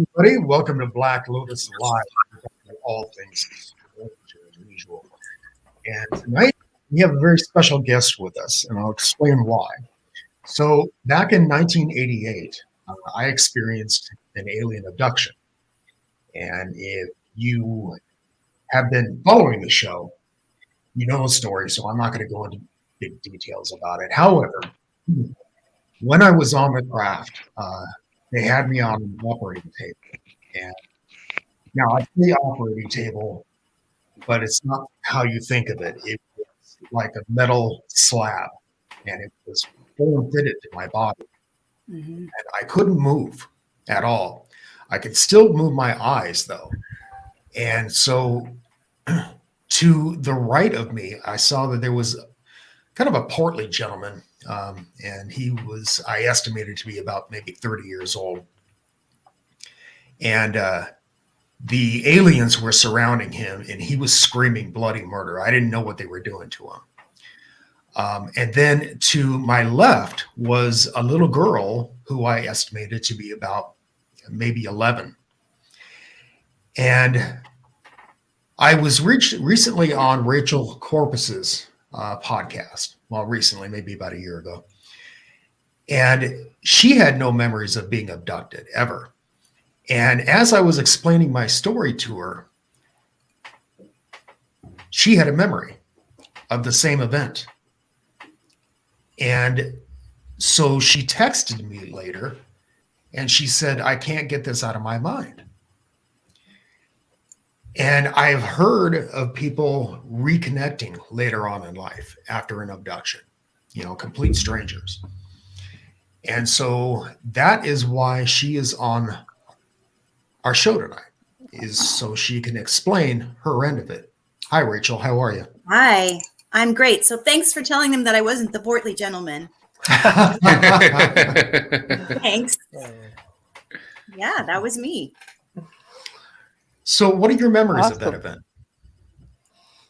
everybody. Welcome to Black Lotus Live, all things as usual. And tonight we have a very special guest with us, and I'll explain why. So, back in 1988, I experienced an alien abduction. And if you have been following the show, you know the story, so I'm not going to go into big details about it. However, when I was on the craft, they had me on an operating table. And now it's the operating table, but it's not how you think of it. It was like a metal slab, and it was form fitted to my body. And I couldn't move at all. I could still move my eyes, though. And so to the right of me, I saw that there was kind of a portly gentleman. And he was, I estimated to be about maybe 30 years old. And the aliens were surrounding him, and he was screaming bloody murder. I didn't know what they were doing to him. And then to my left was a little girl who I estimated to be about maybe 11. And I was recently on Rachel Corpus's podcast. Well, recently, maybe about a year ago. And she had no memories of being abducted ever. And as I was explaining my story to her, she had a memory of the same event. And so she texted me later and she said, I can't get this out of my mind. And I've heard of people reconnecting later on in life after an abduction, complete strangers. And so that is why she is on our show tonight, is so she can explain her end of it. Hi, Rachel. How are you? Hi, I'm great. So thanks for telling them that I wasn't the portly gentleman. Thanks. Yeah, that was me. So what are your memories of that event?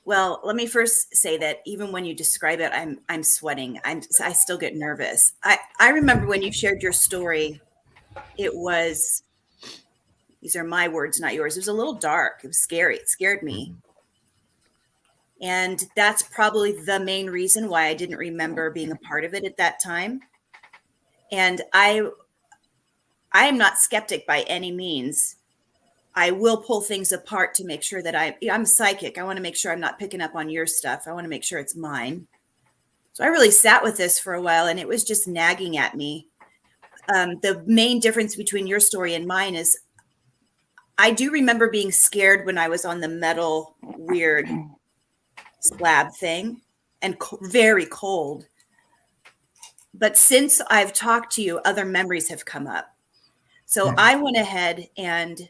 Well, let me first say that even when you describe it, I'm sweating. I still get nervous. I remember when you shared your story, it was, these are my words, not yours. It was a little dark. It was scary. It scared me. And that's probably the main reason why I didn't remember being a part of it at that time. And I am not skeptic by any means. I will pull things apart to make sure that I'm psychic. I want to make sure I'm not picking up on your stuff. I want to make sure it's mine. So I really sat with this for a while, and it was just nagging at me. The main difference between your story and mine is I do remember being scared when I was on the metal weird slab thing and very cold. But since I've talked to you, other memories have come up. So I went ahead and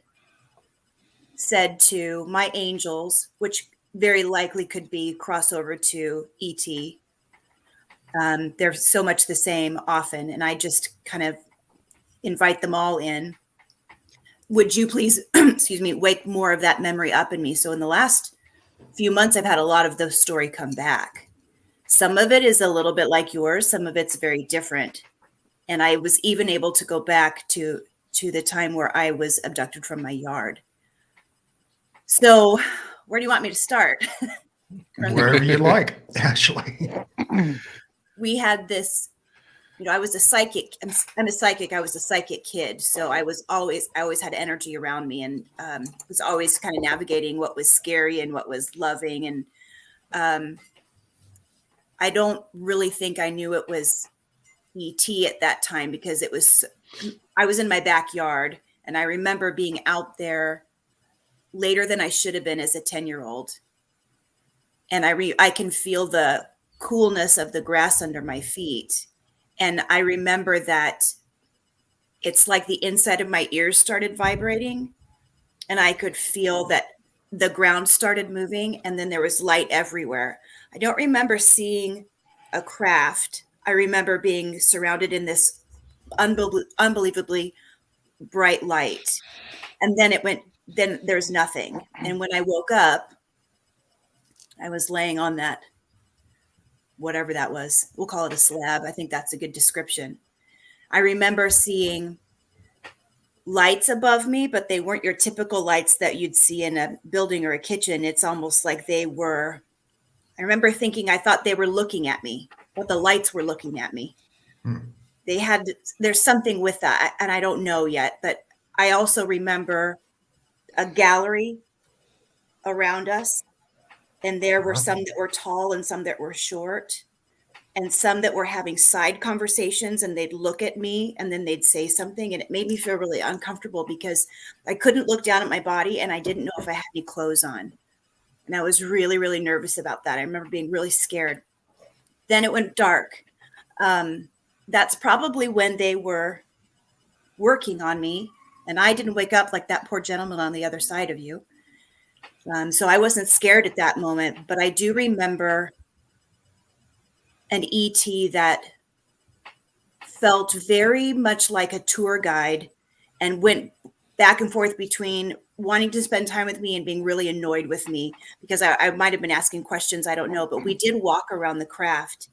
said to my angels, which very likely could be crossover to ET. They're so much the same often. And I just kind of invite them all in. Would you please, wake more of that memory up in me? So in the last few months, I've had a lot of the story come back. Some of it is a little bit like yours. Some of it's very different. And I was even able to go back to the time where I was abducted from my yard. So where do you want me to start? Wherever you like, actually. We had this, I was a psychic. I'm a psychic. I was a psychic kid. So I always had energy around me, and was always kind of navigating what was scary and what was loving. And I don't really think I knew it was ET at that time, because I was in my backyard, and I remember being out there later than I should have been as a 10-year-old. And I can feel the coolness of the grass under my feet. And I remember that it's like the inside of my ears started vibrating, and I could feel that the ground started moving, and then there was light everywhere. I don't remember seeing a craft. I remember being surrounded in this unbelievably bright light. And then then there's nothing. And when I woke up, I was laying on that, whatever that was. We'll call it a slab. I think that's a good description. I remember seeing lights above me, but they weren't your typical lights that you'd see in a building or a kitchen. It's almost like they were, I remember thinking, I thought they were looking at me, but the lights were looking at me. There's something with that, and I don't know yet, but I also remember a gallery around us, and there were some that were tall and some that were short, and some that were having side conversations, and they'd look at me and then they'd say something, and it made me feel really uncomfortable because I couldn't look down at my body and I didn't know if I had any clothes on. And I was really, really nervous about that. I remember being really scared. Then it went dark. That's probably when they were working on me, and I didn't wake up like that poor gentleman on the other side of you. So I wasn't scared at that moment, but I do remember an ET that felt very much like a tour guide and went back and forth between wanting to spend time with me and being really annoyed with me because I might have been asking questions. I don't know, but we did walk around the craft.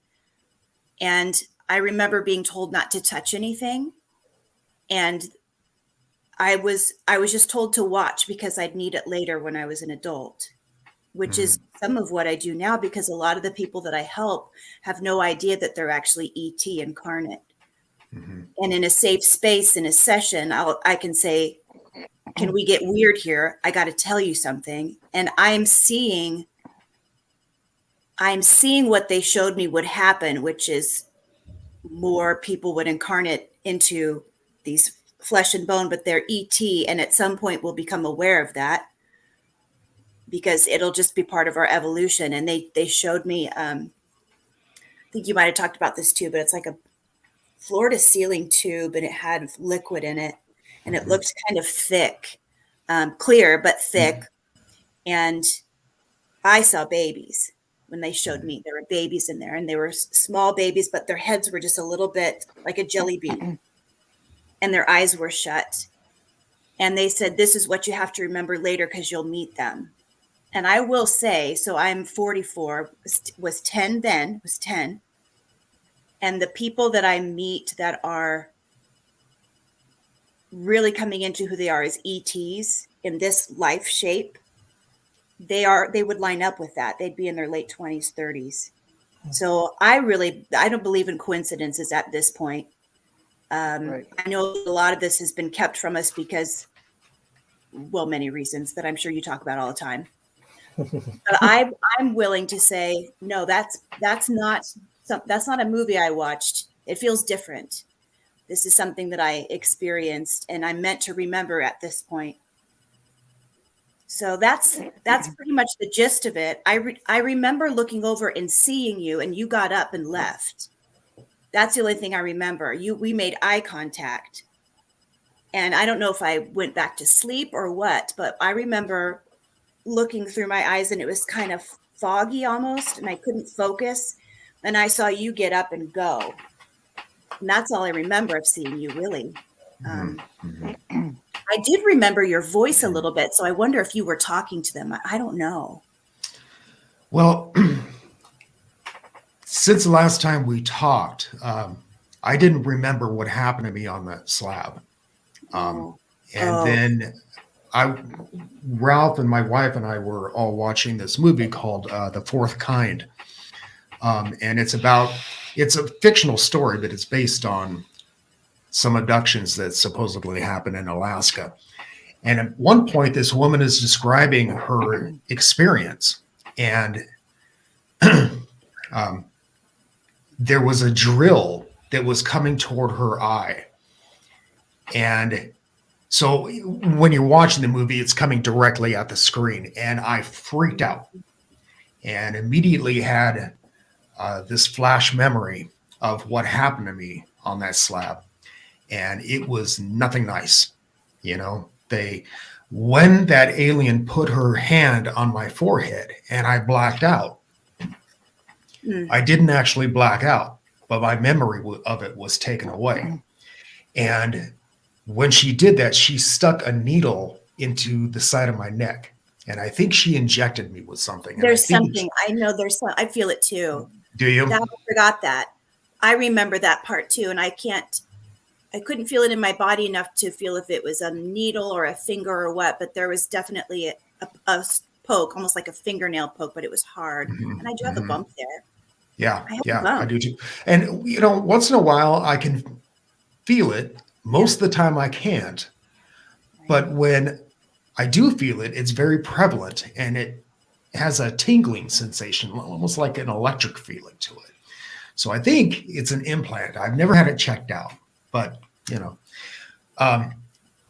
And I remember being told not to touch anything. And I was just told to watch because I'd need it later when I was an adult, which is some of what I do now, because a lot of the people that I help have no idea that they're actually ET incarnate. And in a safe space, in a session, I can say, can we get weird here? I got to tell you something. And I'm seeing what they showed me would happen, which is more people would incarnate into these flesh and bone, but they're ET. And at some point we'll become aware of that because it'll just be part of our evolution. And they showed me, I think you might've talked about this too, but it's like a floor to ceiling tube and it had liquid in it and it looked kind of thick, clear, but thick. And I saw babies. When they showed me, there were babies in there, and they were small babies, but their heads were just a little bit like a jelly bean, and their eyes were shut. And they said, this is what you have to remember later because you'll meet them. And I will say, so I'm 44, was 10 then, was 10. And the people that I meet that are really coming into who they are as ETs in this life shape, they would line up with that. They'd be in their late 20s, 30s. So I don't believe in coincidences at this point. Right. I know a lot of this has been kept from us because, well, many reasons that I'm sure you talk about all the time. But I'm willing to say, no, that's not a movie I watched. It feels different. This is something that I experienced and I'm meant to remember at this point. So that's pretty much the gist of it. I remember looking over and seeing you, and you got up and left. That's the only thing I remember. We made eye contact, and I don't know if I went back to sleep or what, but I remember looking through my eyes, and it was kind of foggy almost, and I couldn't focus. And I saw you get up and go, and that's all I remember of seeing you, really. I did remember your voice a little bit, so I wonder if you were talking to them. I don't know. Well, since the last time we talked, I didn't remember what happened to me on that slab. Then Ralph and my wife and I were all watching this movie called The Fourth Kind. And it's a fictional story, but it's based on some abductions that supposedly happened in Alaska. And at one point, this woman is describing her experience. And there was a drill that was coming toward her eye. And so when you're watching the movie, it's coming directly at the screen. And I freaked out and immediately had this flash memory of what happened to me on that slab. And it was nothing nice. When that alien put her hand on my forehead and I blacked out, I didn't actually black out, but my memory of it was taken away. And when she did that, she stuck a needle into the side of my neck. And I think she injected me with something. There's something. I know there's some. I feel it too. Do you? I forgot that. I remember that part too. And I can't. I couldn't feel it in my body enough to feel if it was a needle or a finger or what, but there was definitely a poke, almost like a fingernail poke, but it was hard. Mhm, And I do have a mhm. bump there. Yeah, I have a yeah, I bump. do too. And once in a while I can feel it. Most of the time I can't. But when I do feel it, it's very prevalent and it has a tingling sensation, almost like an electric feeling to it. So I think it's an implant. I've never had it checked out, but you know. Um,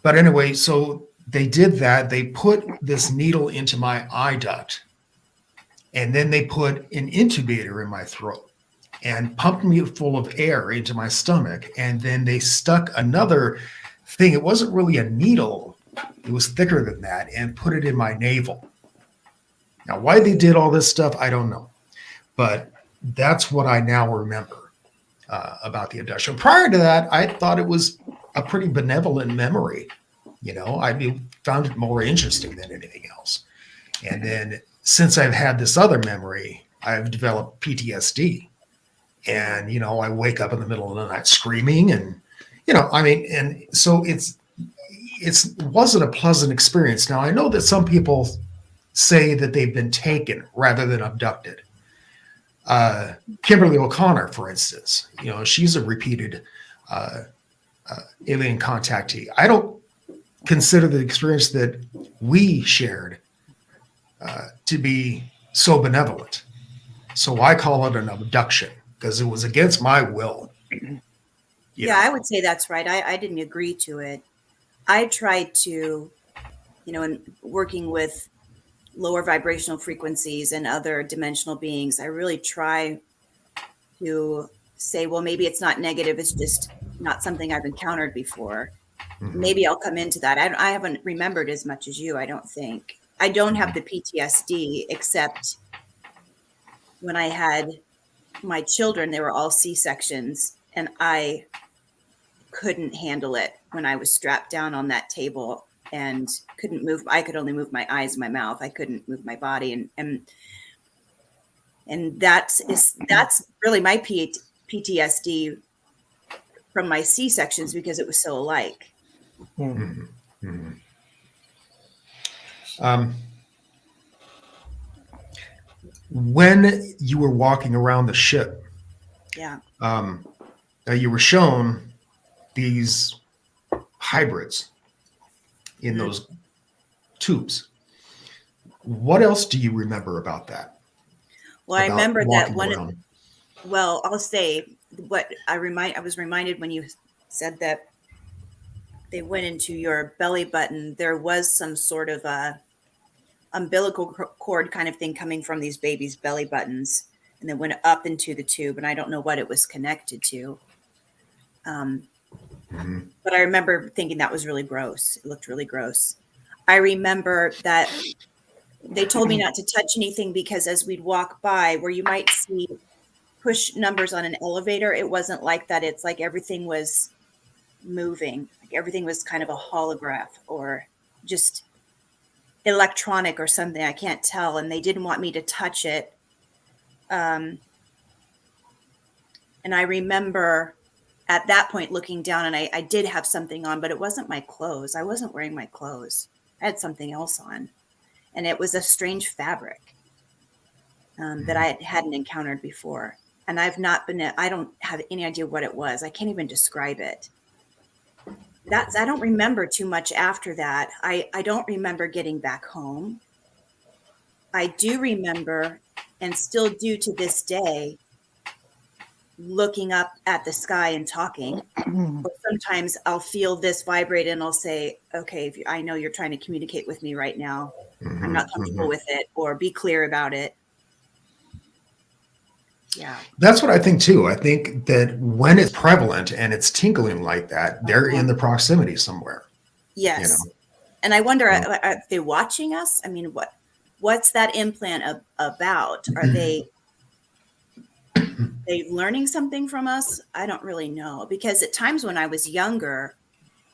but anyway, so they did that. They put this needle into my eye duct, and then they put an intubator in my throat and pumped me full of air into my stomach. And then they stuck another thing. It wasn't really a needle, it was thicker than that, and put it in my navel. Now, why they did all this stuff, I don't know. But that's what I now remember about the abduction. Prior to that, I thought it was a pretty benevolent memory. I found it more interesting than anything else. And then since I've had this other memory, I've developed PTSD. And, I wake up in the middle of the night screaming and, and so it wasn't a pleasant experience. Now, I know that some people say that they've been taken rather than abducted. Kimberly O'Connor, for instance, she's a repeated alien contactee. I don't consider the experience that we shared to be so benevolent. So I call it an abduction because it was against my will. Yeah, I would say that's right. I didn't agree to it. I tried to, in working with lower vibrational frequencies and other dimensional beings, I really try to say, well, maybe it's not negative. It's just not something I've encountered before. Mm-hmm. Maybe I'll come into that. I haven't remembered as much as you, I don't think. I don't have the PTSD, except when I had my children, they were all C-sections, and I couldn't handle it when I was strapped down on that table and couldn't move. I could only move my eyes and my mouth. I couldn't move my body. And that's really my PTSD from my C-sections, because it was so alike. Mm-hmm. When you were walking around the ship, Yeah. you were shown these hybrids in those tubes. What else do you remember about that? Well, I remember that around? I'll say what I was reminded when you said that they went into your belly button. There was some sort of a umbilical cord kind of thing coming from these babies' belly buttons, and then went up into the tube, and I don't know what it was connected to. But I remember thinking that was really gross. It looked really gross. I remember that they told me not to touch anything because as we'd walk by, where you might see push numbers on an elevator, it wasn't like that. It's like everything was moving. Like everything was kind of a holograph or just electronic or something. I can't tell. And they didn't want me to touch it. And I remember at that point looking down, and I did have something on, but it wasn't my clothes. I wasn't wearing my clothes. I had something else on. And it was a strange fabric that I hadn't encountered before. And I don't have any idea what it was. I can't even describe it. I don't remember too much after that. I don't remember getting back home. I do remember, and still do to this day, looking up at the sky and talking. Or sometimes I'll feel this vibrate and I'll say, okay, I know you're trying to communicate with me right now. I'm not comfortable with it, or be clear about it. Yeah. That's what I think too. I think that when it's prevalent and it's tinkling like that, they're in the proximity somewhere. Yes. And I wonder, are they watching us? I mean, what's that implant about? Are they learning something from us? I don't really know, because at times when I was younger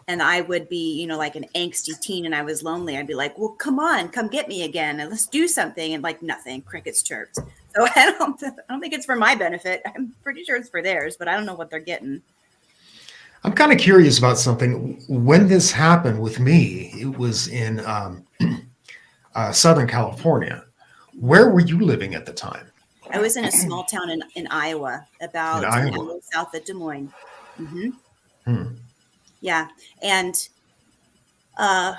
and I would be, like an angsty teen and I was lonely, I'd be like, well, come on, come get me again and let's do something. And like nothing, crickets chirped. So I don't think it's for my benefit. I'm pretty sure it's for theirs, but I don't know what they're getting. I'm kind of curious about something. When this happened with me, it was in Southern California. Where were you living at the time? I was in a small town in Iowa, In about an Iowa. hour south of Des Moines. Hmm. Hmm. Yeah. And uh,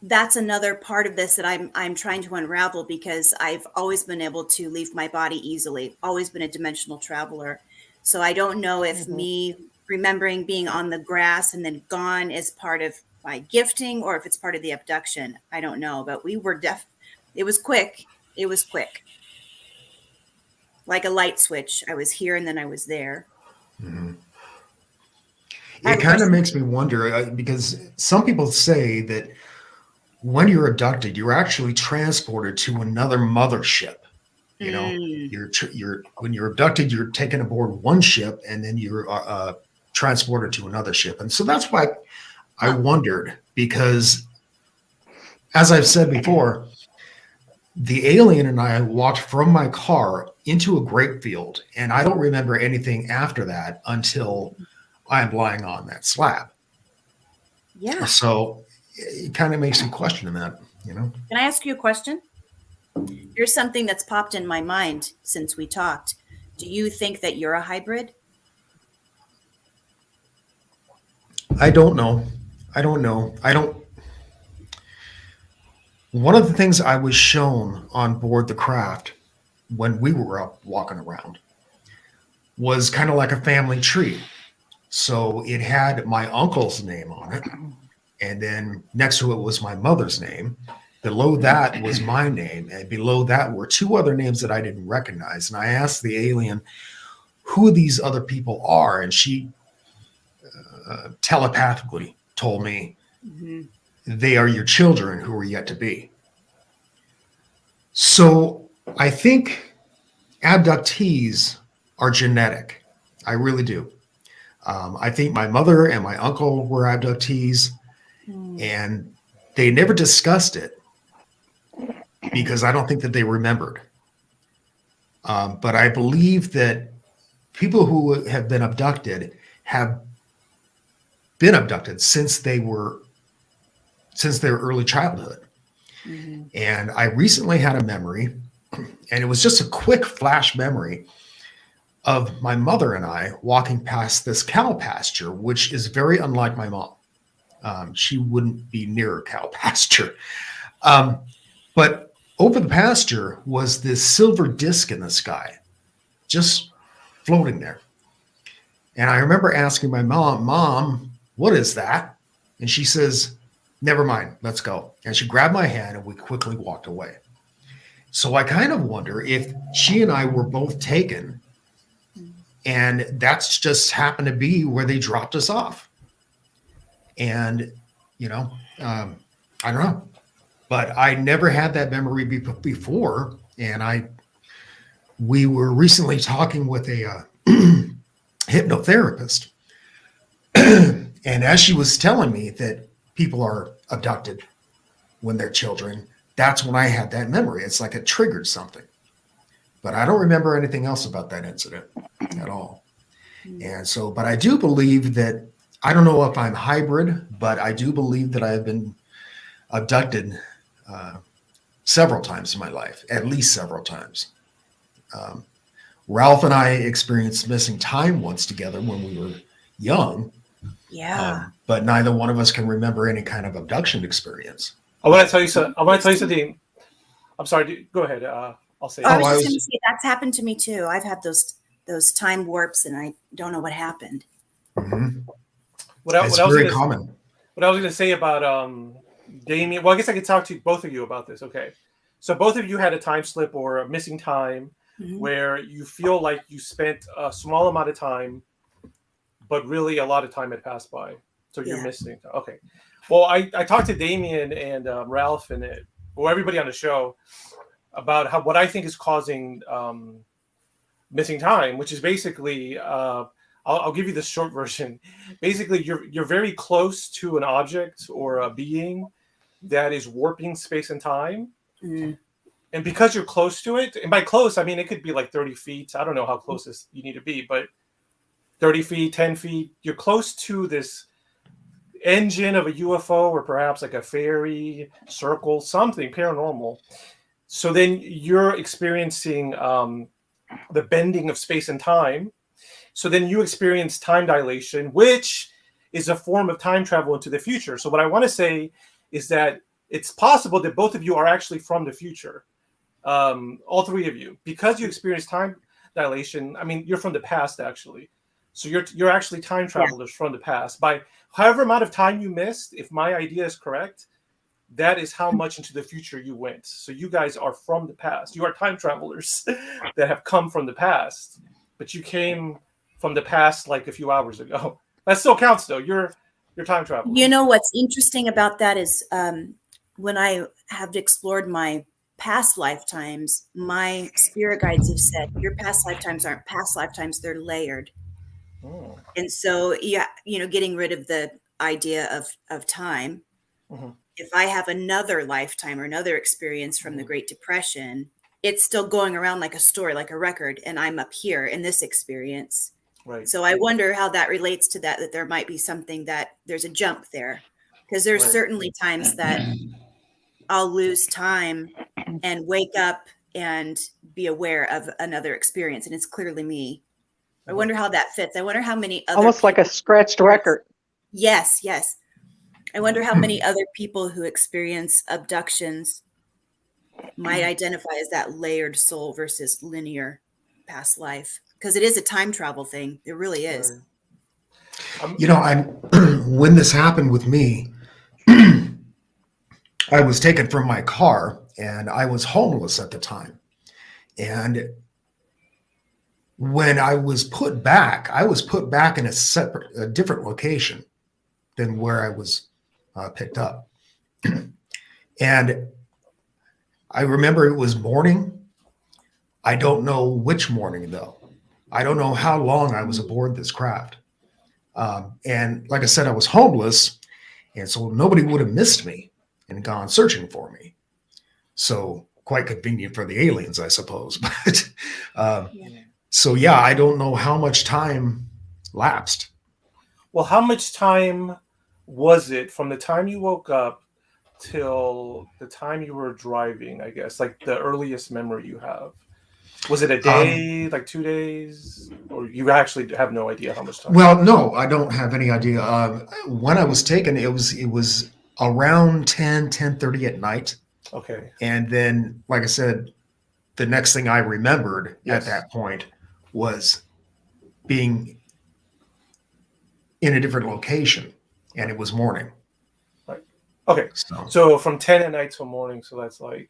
that's another part of this that I'm trying to unravel, because I've always been able to leave my body easily, always been a dimensional traveler. So I don't know if me remembering being on the grass and then gone is part of my gifting, or if it's part of the abduction. I don't know, but we were it was quick. It was quick. Like a light switch. I was here and then I was there. Mhm. I have It a kind of question. makes me wonder because some people say that when you're abducted, you're actually transported to another mothership. You know, Mm. you're when you're abducted, you're taken aboard one ship, and then you're transported to another ship. And so that's why I Huh. wondered, because as I've said before, the alien and I walked from my car into a grape field, and I don't remember anything after that until I'm lying on that slab. Yeah. So it kind of makes me question that, you know. Can I ask you a question? Here's something that's popped in my mind since we talked. Do you think that you're a hybrid? I don't know. I don't know. I don't. One of the things I was shown on board the craft when we were up walking around was kind of like a family tree. So it had my uncle's name on it, and then next to it was my mother's name. Below that was my name, and below that were two other names that I didn't recognize. And I asked the alien who these other people are, and she telepathically told me Mm-hmm. they are your children who are yet to be. So I think abductees are genetic. I really do. I think my mother and my uncle were abductees, and they never discussed it because I don't think that they remembered. But I believe that people who have been abducted have been abducted since their early childhood. Mm-hmm. And I recently had a memory, and it was just a quick flash memory of my mother and I walking past this cow pasture, which is very unlike my mom. She wouldn't be near a cow pasture. Um, but over the pasture was this silver disc in the sky, just floating there. And I remember asking my Mom, what is that? And she says, never mind, let's go. And she grabbed my hand and we quickly walked away. So I kind of wonder if she and I were both taken and that's just happened to be where they dropped us off. And, you know, I don't know, but I never had that memory before. And we were recently talking with a hypnotherapist. And as she was telling me that people are abducted when they're children, that's when I had that memory. It's like it triggered something. But I don't remember anything else about that incident at all. And so, but I do believe that, I don't know if I'm hybrid, but I do believe that I have been abducted uh, several times in my life, at least several times. Um, Ralph and I experienced missing time once together when we were young, Yeah. but neither one of us can remember any kind of abduction experience. I want to tell you something. I want to tell you something. I'm sorry. Go ahead. I'll say. Oh, I Oh, was I just going to was, say that's happened to me too. I've had those time warps, and I don't know what happened. mhm. What I, It's what I was very gonna common. what I was gonna say about Damian. Well, I guess I could talk to both of you about this. Okay, so both of you had a time slip or a missing time Mm-hmm. where you feel like you spent a small amount of time, but really a lot of time had passed by. So you're Yeah. missing. Okay. Well, I talked to Damian and Ralph and or everybody on the show about what I think is causing missing time, which is basically I'll give you the short version. Basically, you're very close to an object or a being that is warping space and time, Mm-hmm. and because you're close to it, and by close I mean it could be like 30 feet. I don't know how close you need to be, but 30 feet, 10 feet. You're close to this engine of a UFO or perhaps like a fairy circle, something paranormal. So then you're experiencing the bending of space and time. So then you experience time dilation, which is a form of time travel into the future. So what I want to say is that it's possible that both of you are actually from the future. All three of you, because you experience time dilation. I mean, you're from the past actually. So you're actually time travelers from the past. By however amount of time you missed, if my idea is correct, that is how much into the future you went. So you guys are from the past. You are time travelers that have come from the past, but you came from the past like a few hours ago. That still counts though. You're time traveling. You know what's interesting about that is when I have explored my past lifetimes, my spirit guides have said your past lifetimes aren't past lifetimes, they're layered. Oh. And so, yeah, getting rid of the idea of time. Mm-hmm. If I have another lifetime or another experience from the Great Depression, it's still going around like a story, like a record, and I'm up here in this experience. Right. So I wonder how that relates to that there might be something that there's a jump there, because there's certainly times that I'll lose time and wake up and be aware of another experience, and it's clearly me. I wonder how that fits. I wonder how many other almost like a scratched record. Yes. I wonder how many other people who experience abductions might identify as that layered soul versus linear past life, because it is a time travel thing. It really is. When this happened with me, I was taken from my car and I was homeless at the time. And when I was put back in a different location than where I was picked up. And I remember it was morning. I don't know which morning though. I don't know how long I was aboard this craft. And like I said, I was homeless. And so nobody would have missed me and gone searching for me. So quite convenient for the aliens, I suppose. But so, yeah, I don't know how much time lapsed. Well, how much time was it from the time you woke up till the time you were driving, I guess, like the earliest memory you have? Was it a day, like 2 days, or you actually have no idea how much time? Well, no, I don't have any idea. When I was taken, it was around 10:30 at night. Okay. And then, like I said, the next thing I remembered at that point was being in a different location, and it was morning. Right. Okay. So from 10 at night till morning, so that's like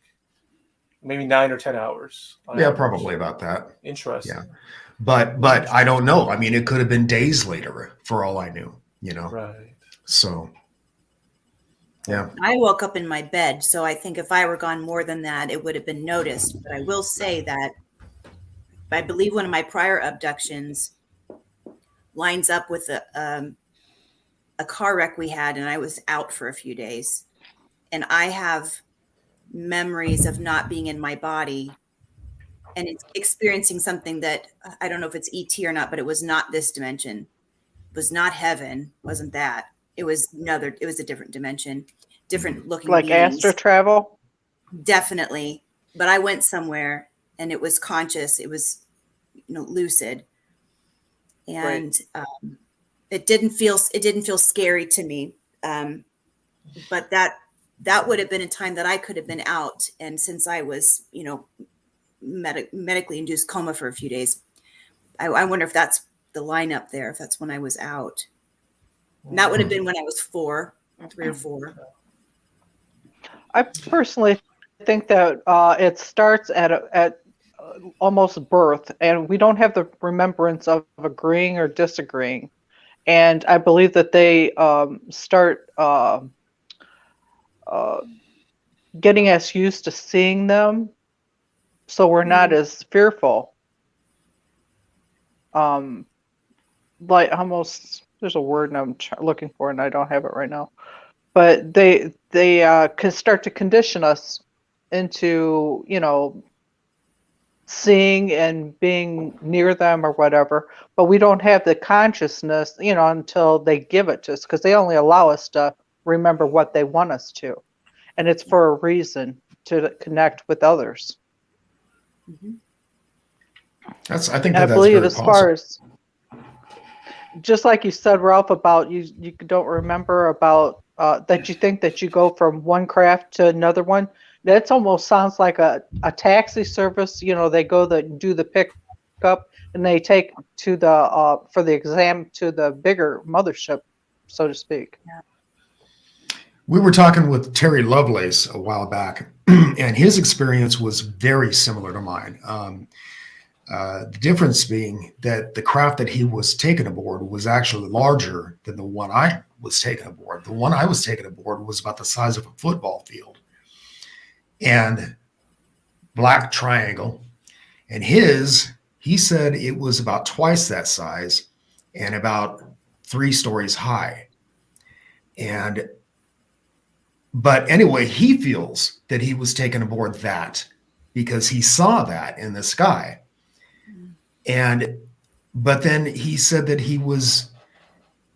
maybe 9 or 10 hours. Yeah, probably about that. Interesting. Yeah. But I don't know. I mean, it could have been days later for all I knew, Right. So, yeah. I woke up in my bed, so I think if I were gone more than that, it would have been noticed. But I will say that I believe one of my prior abductions lines up with a car wreck we had, and I was out for a few days. And I have memories of not being in my body and it's experiencing something that I don't know if it's ET or not, but it was not this dimension. It was not heaven. Wasn't that? It was a different dimension, different looking like beings. astral travel. Definitely. But I went somewhere and it was conscious. It was, lucid. And it didn't feel scary to me. But that would have been a time that I could have been out. And since I was, medically induced coma for a few days, I wonder if that's the lineup there, if that's when I was out. And that would have been when I was 3 or 4. I personally think that it starts at almost birth, and we don't have the remembrance of agreeing or disagreeing. And I believe that they start getting us used to seeing them, so we're not as fearful. Like almost, there's a word I'm looking for, and I don't have it right now. But they can start to condition us into, seeing and being near them or whatever, but we don't have the consciousness, until they give it to us, because they only allow us to remember what they want us to. And it's for a reason, to connect with others. Mhm. I think And I that's believe very as possible. far as, just like you said, Ralph, about you don't remember about that you think that you go from one craft to another one. That's almost sounds like a taxi service. They go do the pickup and they take to the for the exam to the bigger mothership, so to speak. We were talking with Terry Lovelace a while back, and his experience was very similar to mine. The difference being that the craft that he was taken aboard was actually larger than the one I was taken aboard. The one I was taken aboard was about the size of a football field and black triangle. And he said it was about twice that size and about 3 stories high. But anyway, he feels that he was taken aboard that because he saw that in the sky. But then he said that he was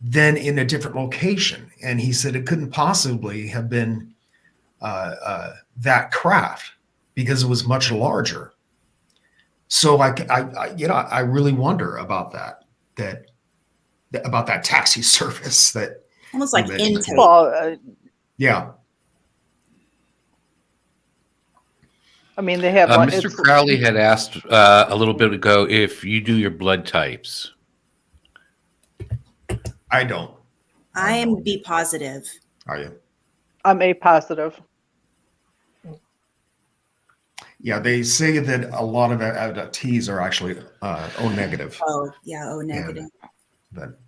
then in a different location, and he said it couldn't possibly have been that craft because it was much larger. So I really wonder about that about that taxi service that Almost like you mentioned. intake. Well, Yeah. I mean, they have Mr. Crowley had asked a little bit ago if you do your blood types. I don't. I am B positive. Are you? I'm A positive. Yeah, they say that a lot of abductees are actually O negative. Oh, yeah, O negative. But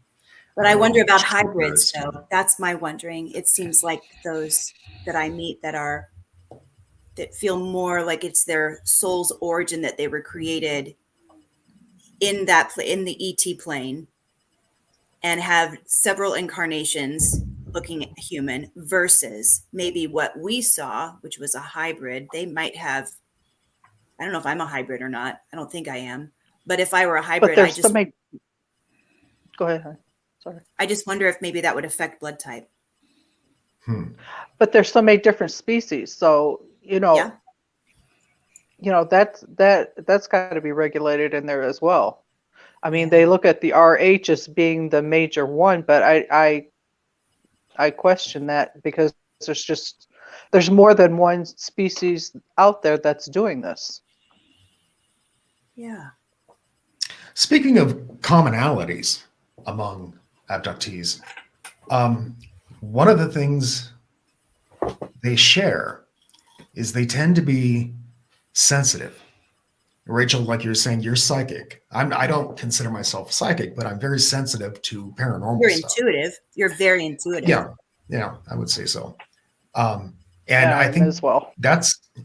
But I wonder about It's true, hybrids, guys. though. That's my wondering. It seems like those that I meet that feel more like it's their soul's origin, that they were created in in the ET plane and have several incarnations looking human, versus maybe what we saw, which was a hybrid. They might have, I don't know if I'm a hybrid or not. I don't think I am. But if I were a But hybrid, there's so many. Go ahead. Hon. Sorry. I just wonder if maybe that would affect blood type. But there's so many different species, so Yeah. That's got to be regulated in there as well. I mean, they look at the RH as being the major one, but I question that, because there's more than one species out there that's doing this. Yeah. Speaking of commonalities among abductees, one of the things they share is they tend to be sensitive. Rachel, like you're saying, you're psychic. I don't consider myself psychic, but I'm very sensitive to paranormal You're stuff. intuitive. You're very intuitive. Yeah, I would say so. And Yeah, I think as well.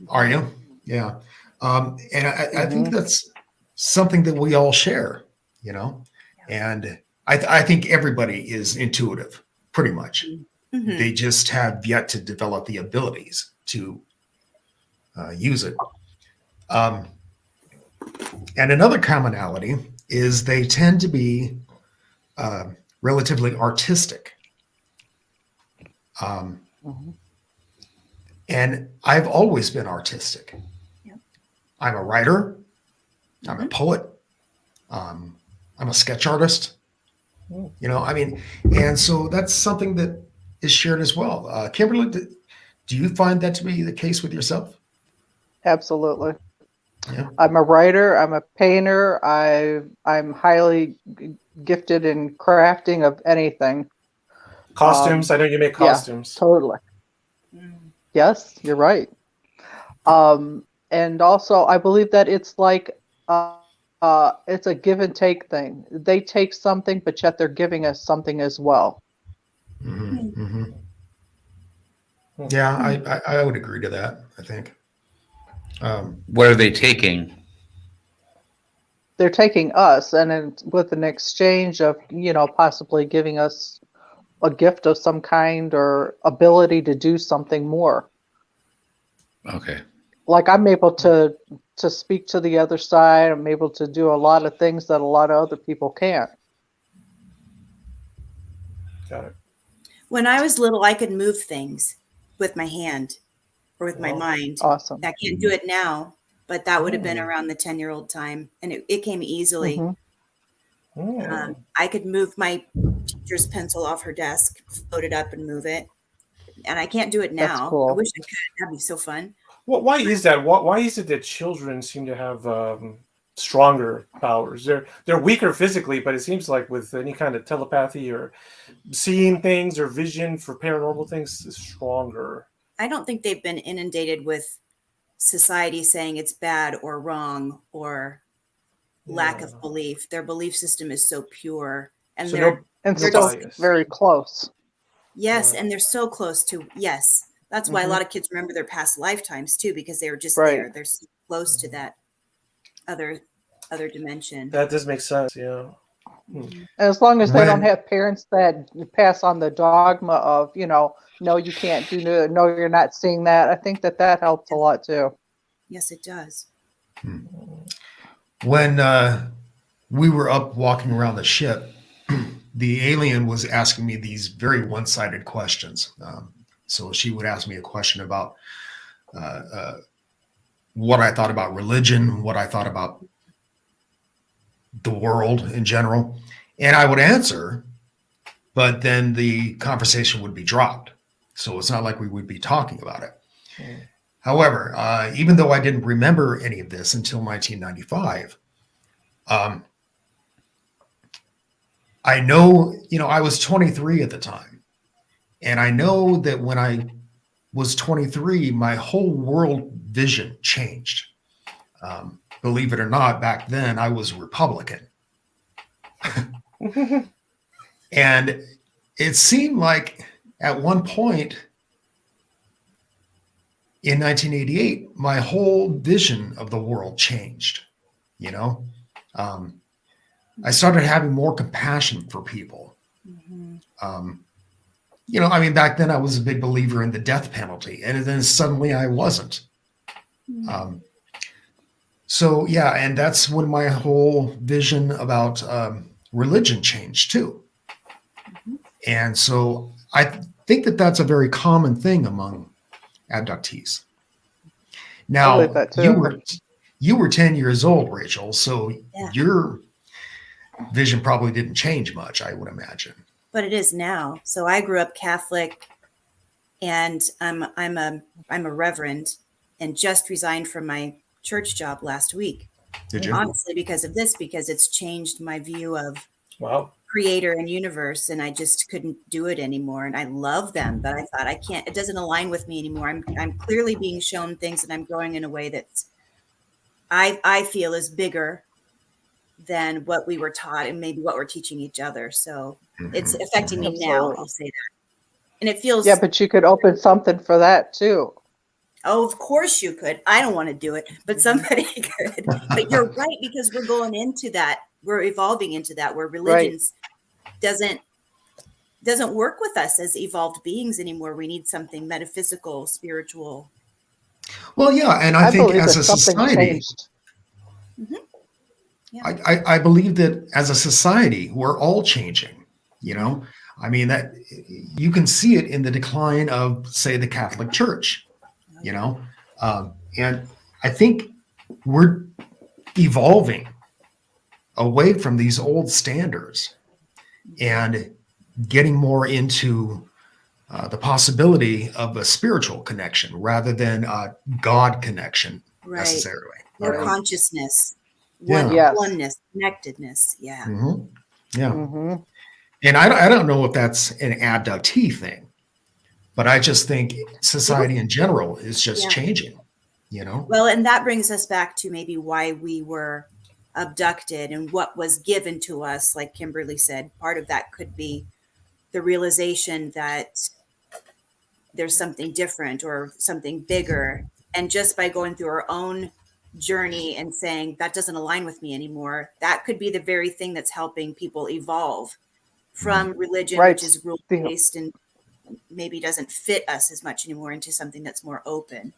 are you? Yeah. And I think Mhm. that's something that we all share, and I think everybody is intuitive, pretty much. Mhm. They just have yet to develop the abilities to use it. And another commonality is they tend to be relatively artistic. Mhm. And I've always been artistic. Yep. I'm a writer. I'm a poet. I'm a sketch artist. And so that's something that is shared as well. Kimberly, do you find that to be the case with yourself? Absolutely. Yeah. I'm a writer. I'm a painter. I'm highly gifted in crafting of anything. Costumes. I know you make costumes. Totally. Mm. Yes, you're right. And also, I believe that it's like it's a give and take thing. They take something, but yet they're giving us something as well. Mm-hmm. Mm-hmm. Yeah, I would agree to that, I think. What are they taking? They're taking us, and with an exchange of, possibly giving us a gift of some kind or ability to do something more. Okay. Like I'm able to to speak to the other side. I'm able to do a lot of things that a lot of other people can't. Got it. When I was little, I could move things with my hand or with my Wow. mind. Awesome. I can't do it now, but that would have been Mm. around the 10-year-old time. And it came easily. Mhm. Mm. I could move my teacher's pencil off her desk, float it up and move it. And I can't do it That's now. cool. I wish I could. That'd be so fun. Well, why is that? Why is it that children seem to have stronger powers? They're weaker physically, but it seems like with any kind of telepathy or seeing things or vision for paranormal things is stronger. I don't think they've been inundated with society saying it's bad or wrong or lack Yeah. of belief. Their belief system is so pure. And So they're, And No still bias. very close. yes, Right. and they're so close to, yes. That's why a Mhm. lot of kids remember their past lifetimes too, because they were just Right. there. They're so close to that other dimension. That does make sense. Yeah. And as long as they don't When- have parents that pass on the dogma of, no, you can't do that, no, you're not seeing that. I think that helps a lot too. Yes, it does. When we were up walking around the ship, the alien was asking me these very one-sided questions. So she would ask me a question about what I thought about religion, what I thought about the world in general, and I would answer, but then the conversation would be dropped. So it's not like we would be talking about it. Mm. However, even though I didn't remember any of this until 1995, I know, I was 23 at the time. And I know that when I was 23, my whole world vision changed. Believe it or not, back then I was Republican. And it seemed like at one point in 1988, my whole vision of the world changed. I started having more compassion for people. Back then I was a big believer in the death penalty, and then suddenly I wasn't. So yeah, and that's when my whole vision about religion changed too. And so I think that that's a very common thing among abductees. Now, believe that too. you were 10 years old, Rachel, so Yeah. your vision probably didn't change much, I would imagine. But it is now. So I grew up Catholic, and I'm a reverend, and just resigned from my church job last week. Did you? Honestly, because of this, because it's changed my view of Wow. creator and universe, and I just couldn't do it anymore. And I love them, but I thought I can't. It doesn't align with me anymore. I'm clearly being shown things, and I'm growing in a way that I feel is bigger than what we were taught, and maybe what we're teaching each other. So it's affecting me now. Absolutely. I'll say that, and it feels. Yeah, but you could open something for that too. Oh, of course you could. I don't want to do it, but somebody could. But you're right, because we're going into that. We're evolving into that, where religions doesn't work with us as evolved beings anymore. We need something metaphysical, spiritual. Well, yeah, and I think believe as that a something society, changed. Yeah. I believe that as a society, we're all changing, that you can see it in the decline of, say, the Catholic Church, and I think we're evolving away from these old standards and getting more into the possibility of a spiritual connection rather than a God connection necessarily. More consciousness, Yeah. Yes. oneness, connectedness. Yeah. Mhm. Yeah. Hmm. And I don't know if that's an abductee thing, but I just think society in general is just Yeah. changing, Well, and that brings us back to maybe why we were abducted and what was given to us. Like Kimberly said, part of that could be the realization that there's something different or something bigger. And just by going through our own journey and saying that doesn't align with me anymore, that could be the very thing that's helping people evolve from religion, Right. which is rule-based and maybe doesn't fit us as much anymore, into something that's more open.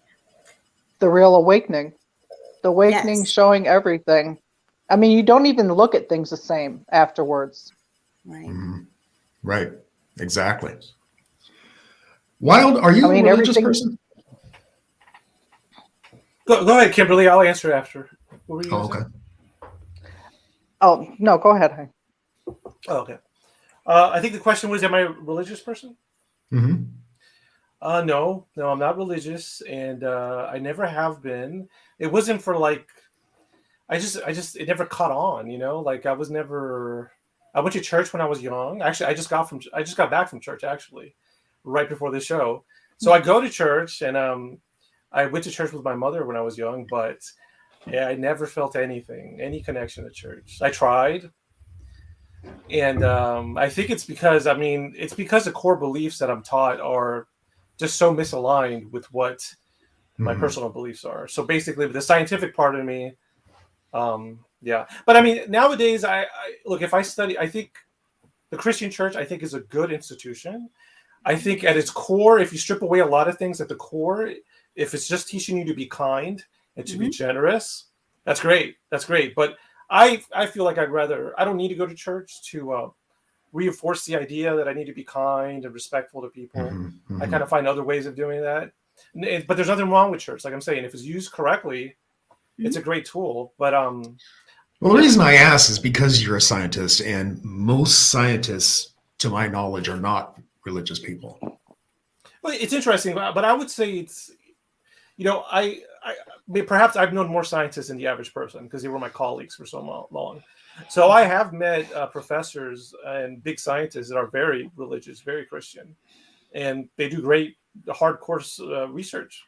The real awakening. The awakening Yes. showing everything. I mean, you don't even look at things the same afterwards. Right. Right. Exactly. Wild, are you I mean, a religious everything- person? Go ahead, Kimberly. I'll answer after. What were you Oh, gonna say? okay. Oh, no, go ahead. Hank. Oh, okay. I think the question was, am I a religious person? Mm-hmm. No, I'm not religious, and I never have been. It wasn't for like, it never caught on, Like I was never. I went to church when I was young. Actually, I just got back from church actually, right before the show. So I go to church, and I went to church with my mother when I was young, but yeah, I never felt any connection to church. I tried. And I think it's because the core beliefs that I'm taught are just so misaligned with what my personal beliefs are. So basically, the scientific part of me, yeah. But I mean, nowadays, I look, if I study, I think the Christian church, I think, is a good institution. I think at its core, if you strip away a lot of things at the core, if it's just teaching you to be kind and to be generous, that's great. That's great. But I feel like I don't need to go to church to reinforce the idea that I need to be kind and respectful to people. I kind of find other ways of doing that. But there's nothing wrong with church. Like I'm saying, if it's used correctly, it's a great tool. But well, the reason I ask is because you're a scientist, and most scientists, to my knowledge, are not religious people. well, it's interesting. But I would say it's, I mean, perhaps I've known more scientists than the average person because they were my colleagues for so long. So I have met professors and big scientists that are very religious, very Christian, and they do great hardcore research.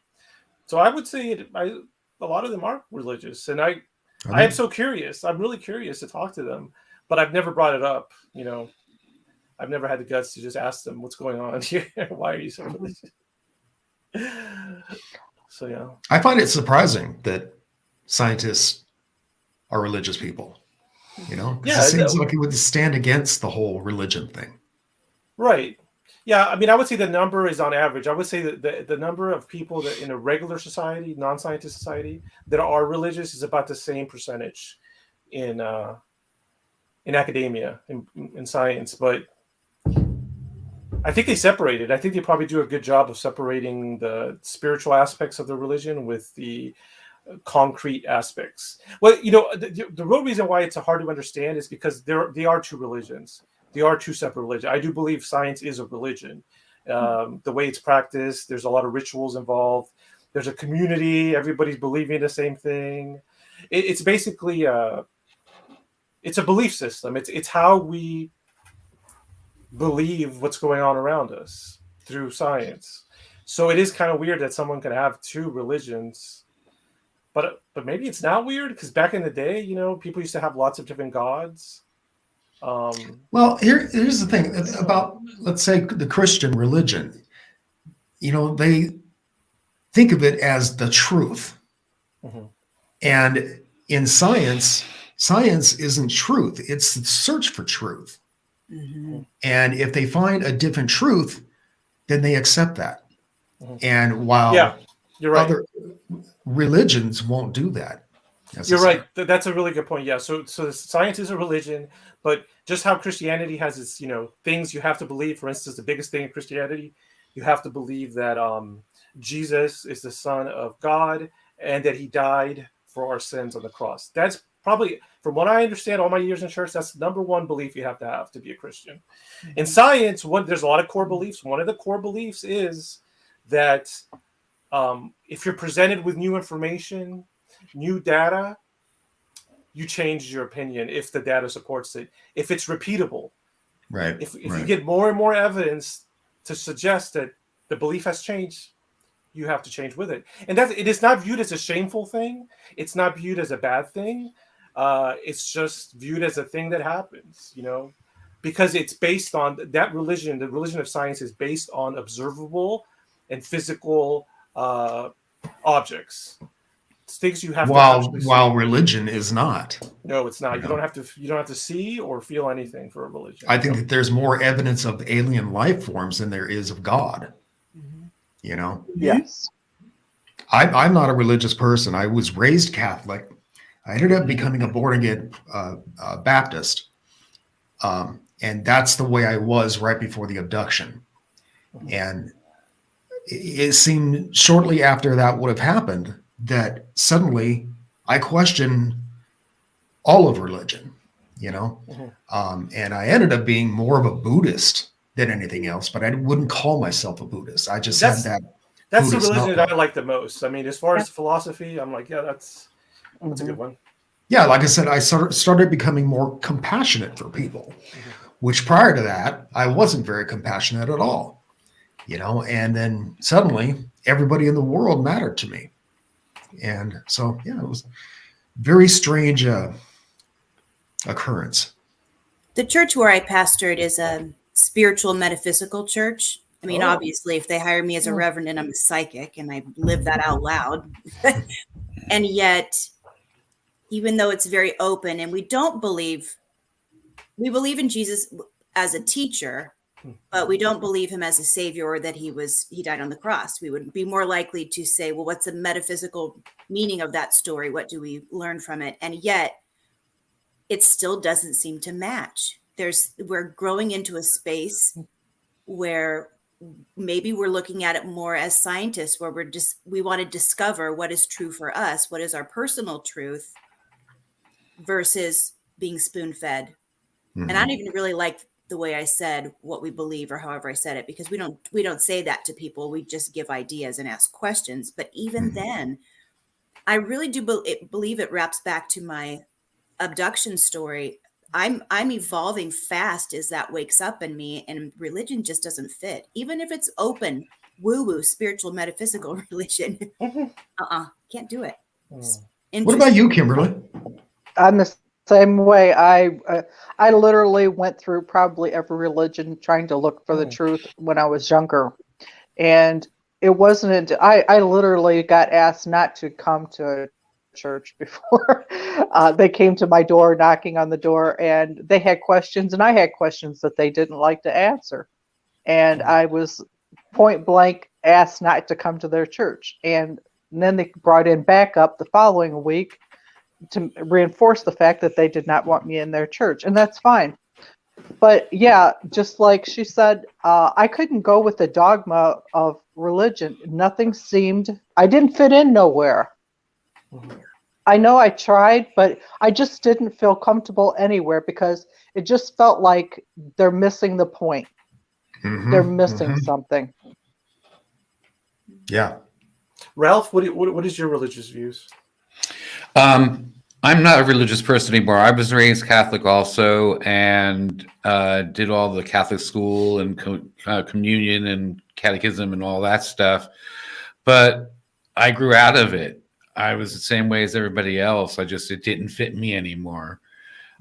So I would say a lot of them are religious, and I am so curious. I'm really curious to talk to them, but I've never brought it up. I've never had the guts to just ask them what's going on here. Why are you so religious? So yeah, I find it surprising that scientists are religious people. 'Cause Yeah, it seems like it would stand against the whole religion thing. right. Yeah, I mean, I would say the number is on average. I would say that the number of people that in a regular society, non-scientist society, that are religious is about the same percentage in academia, in science. But I think they separate it. I think they probably do a good job of separating the spiritual aspects of the religion with the concrete aspects. Well, the real reason why it's hard to understand is because they are two religions. They are two separate religions. I do believe science is a religion. The way it's practiced, there's a lot of rituals involved. There's a community. Everybody's believing the same thing. It's basically it's a belief system. It's how we believe what's going on around us through science. So it is kind of weird that someone could have two religions. But maybe it's not weird because back in the day, people used to have lots of different gods. Well, here's the thing about, let's say, the Christian religion. They think of it as the truth. And in science isn't truth. It's the search for truth. And if they find a different truth, then they accept that. And while you're right. other religions won't do that. You're right. That's a really good point. Yeah. So science is a religion, but just how Christianity has its, things you have to believe. For instance, the biggest thing in Christianity, you have to believe that Jesus is the Son of God and that he died for our sins on the cross. That's probably, from what I understand, all my years in church, that's the number one belief you have to be a Christian. In science, there's a lot of core beliefs. One of the core beliefs is that if you're presented with new information, new data, you change your opinion if the data supports it, if it's repeatable. Right. If you get more and more evidence to suggest that the belief has changed, you have to change with it. And it is not viewed as a shameful thing. It's not viewed as a bad thing. It's just viewed as a thing that happens, because it's based on that religion. The religion of science is based on observable and physical objects. It's things you have while religion is not. No, it's not. You don't have to see or feel anything for a religion. I think that there's more evidence of alien life forms than there is of God. Yes. I'm not a religious person. I was raised Catholic. I ended up becoming a born again Baptist. And that's the way I was right before the abduction. And it seemed shortly after that would have happened that suddenly I questioned all of religion, you know? And I ended up being more of a Buddhist than anything else, but I wouldn't call myself a Buddhist. I just had that. That's the Buddhist religion that outlook. I like the most. I mean, as far as philosophy, I'm like, yeah, that's a good one. Yeah, like I said, I started becoming more compassionate for people, which prior to that, I wasn't very compassionate at all, you know, and then suddenly everybody in the world mattered to me. And so, yeah, it was a very strange occurrence. The church where I pastored is a spiritual metaphysical church. I mean, obviously, if they hire me as a reverend and I'm a psychic and I live that out loud, and yet, even though it's very open and we believe in Jesus as a teacher, but we don't believe him as a savior or that he died on the cross. We would be more likely to say, well, what's the metaphysical meaning of that story? What do we learn from it? And yet it still doesn't seem to match. We're growing into a space where maybe we're looking at it more as scientists, where we want to discover what is true for us, what is our personal truth, versus being spoon-fed. And I don't even really like the way I said what we believe or however I said it, because we don't say that to people. We just give ideas and ask questions. But even then, I really do believe it wraps back to my abduction story. I'm evolving fast as that wakes up in me, and religion just doesn't fit. Even if it's open, woo-woo, spiritual, metaphysical religion. Can't do it. What about you, Kimberly? I'm the same way. I literally went through probably every religion trying to look for the truth when I was younger. And it wasn't, I literally got asked not to come to church before they came to my door, knocking on the door, and they had questions and I had questions that they didn't like to answer. And I was point blank asked not to come to their church. And then they brought in backup the following week to reinforce the fact that they did not want me in their church. And that's fine. But yeah, just like she said, I couldn't go with the dogma of religion. Nothing seemed, I didn't fit in nowhere. I know I tried, but I just didn't feel comfortable anywhere because it just felt like they're missing the point. They're missing something. Yeah. Ralph, what is your religious views? I'm not a religious person anymore. I was raised Catholic also, and did all the Catholic school and communion and catechism and all that stuff. But I grew out of it. I was the same way as everybody else. It didn't fit me anymore.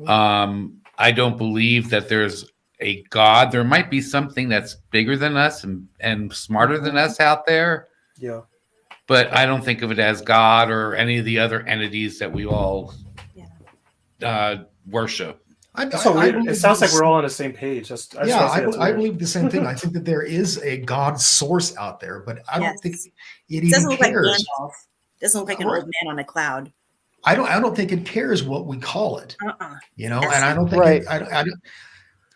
I don't believe that there's a God. There might be something that's bigger than us and smarter than us out there. Yeah. But I don't think of it as God or any of the other entities that we all worship. It sounds like we're all on the same page. I believe the same thing. I think that there is a God source out there, but I don't think it even doesn't look cares. like Gandalf. Doesn't look like an old man on a cloud. I don't think it cares what we call it. You know, and I don't think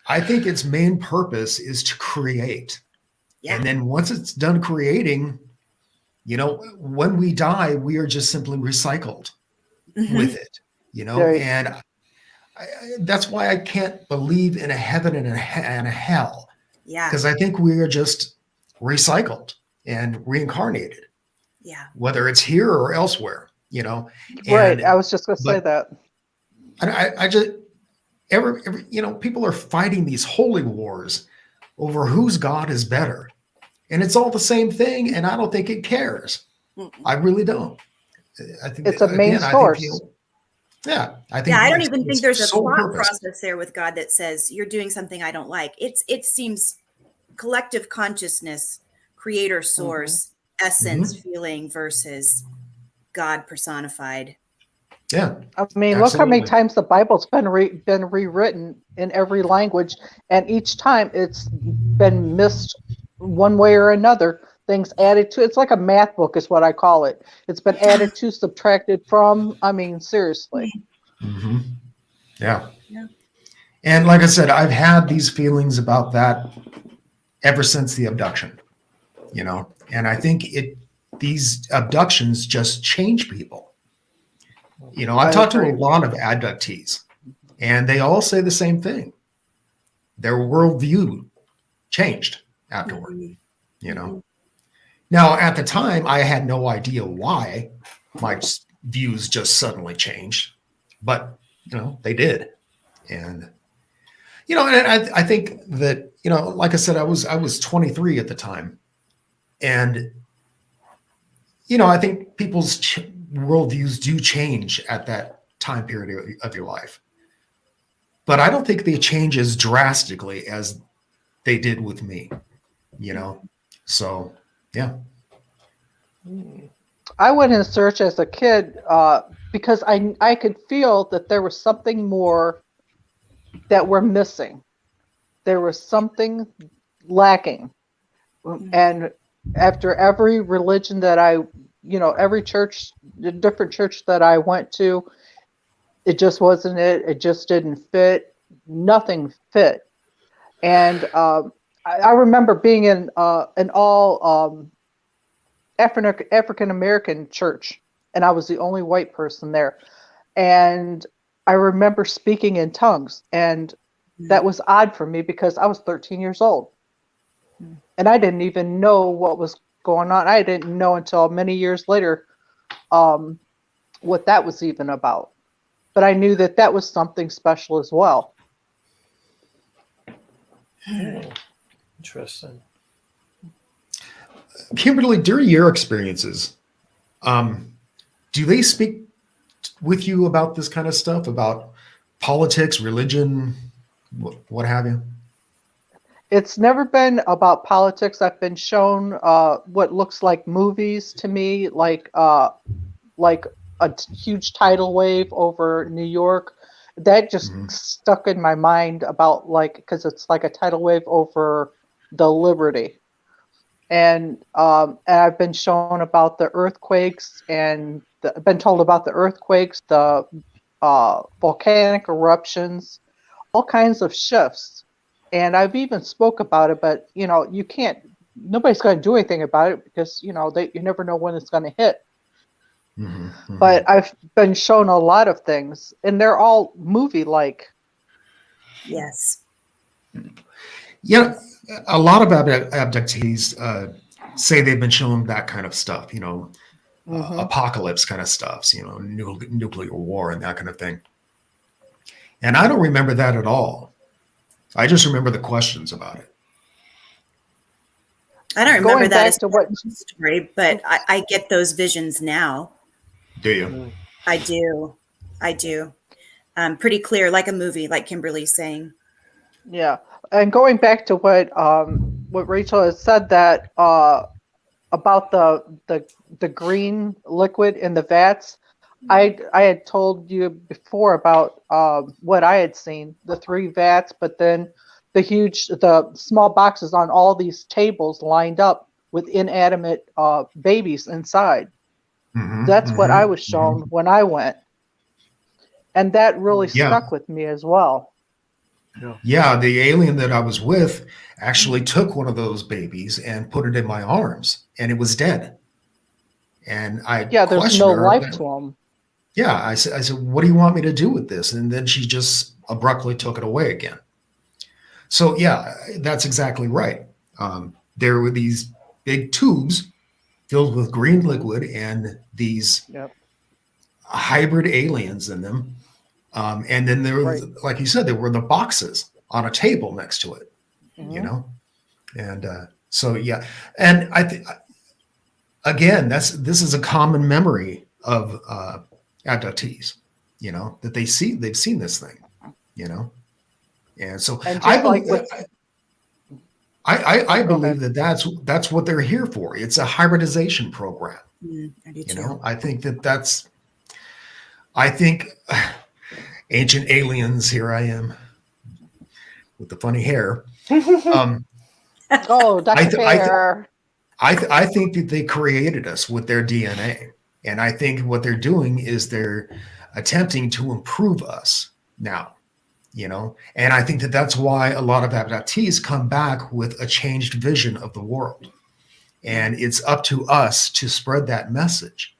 I think its main purpose is to create. Yeah. And then once it's done creating, you know, when we die, we are just simply recycled with it, you know, and that's why I can't believe in a heaven and a hell. Yeah. Because I think we are just recycled and reincarnated. Yeah. Whether it's here or elsewhere, you know. Right. I was just going to say that. And I just, every, you know, people are fighting these holy wars over whose God is better. And it's all the same thing. And I don't think it cares. I really don't. I think it's a main source. I think I don't even think there's a thought process there with God that says you're doing something I don't like. It seems collective consciousness, creator source, essence, feeling versus God personified. Yeah. I mean, look how many times the Bible's been rewritten in every language, and each time it's been missed one way or another. things added to. It's like a math book is what I call it. It's been added to, subtracted from. I mean, seriously. Mm-hmm. Yeah. Yeah. And like I said, I've had these feelings about that ever since the abduction, you know, and I think these abductions just change people. You know, I've talked to a lot of abductees, and they all say the same thing. Their worldview changed afterward, you know. Now, at the time, I had no idea why my views just suddenly changed, but, you know, they did. And, you know, and I think that, you know, like I said, I was 23 at the time. And, you know, I think people's worldviews do change at that time period of your life. But I don't think they change as drastically as they did with me, you know? So, yeah. I went in search as a kid because I could feel that there was something more that we're missing. There was something lacking. And after every religion that every church, the different church that I went to, it just wasn't it. It just didn't fit. Nothing fit. And I remember being in an all African American church, and I was the only white person there. And I remember speaking in tongues, and that was odd for me because I was 13 years old. And I didn't even know what was going on. I didn't know until many years later what that was even about. But I knew that that was something special as well. Interesting. Kimberly, during your experiences, do they speak with you about this kind of stuff, about politics, religion, what have you? It's never been about politics. I've been shown what looks like movies to me, like a huge tidal wave over New York. That just stuck in my mind about because it's like a tidal wave over the Liberty. And I've been shown about the earthquakes, and been told about the earthquakes, the volcanic eruptions, all kinds of shifts. And I've even spoke about it, but you can't. Nobody's going to do anything about it because you never know when it's going to hit. Mm-hmm. But I've been shown a lot of things, and they're all movie-like. Yes. Yeah, a lot of abductees say they've been shown that kind of stuff, apocalypse kind of stuff, nuclear war and that kind of thing. And I don't remember that at all. I just remember the questions about it. I don't remember that as a story, but I get those visions now. Do you? I do. Pretty clear, like a movie, like Kimberly's saying. Yeah. And going back to what Rachel has said, that about the green liquid in the vats, I had told you before about what I had seen, the 3 vats, but then the small boxes on all these tables lined up with inanimate babies inside. That's what I was shown when I went, and that really stuck with me as well. Yeah, the alien that I was with actually took one of those babies and put it in my arms, and it was dead. And there's no life to him. Yeah, I said, what do you want me to do with this? And then she just abruptly took it away again. So yeah, that's exactly right. There were these big tubes filled with green liquid and these hybrid aliens in them. And then there were, like you said, there were the boxes on a table next to it, And so, yeah. And I think, again, this is a common memory of abductees, that they've seen this thing, And so I believe that that's what they're here for. It's a hybridization program. I do too. I think ancient aliens, here I am with the funny hair. Dr. Bear. I think that they created us with their DNA. And I think what they're doing is they're attempting to improve us now, and I think that that's why a lot of abductees come back with a changed vision of the world. And it's up to us to spread that message,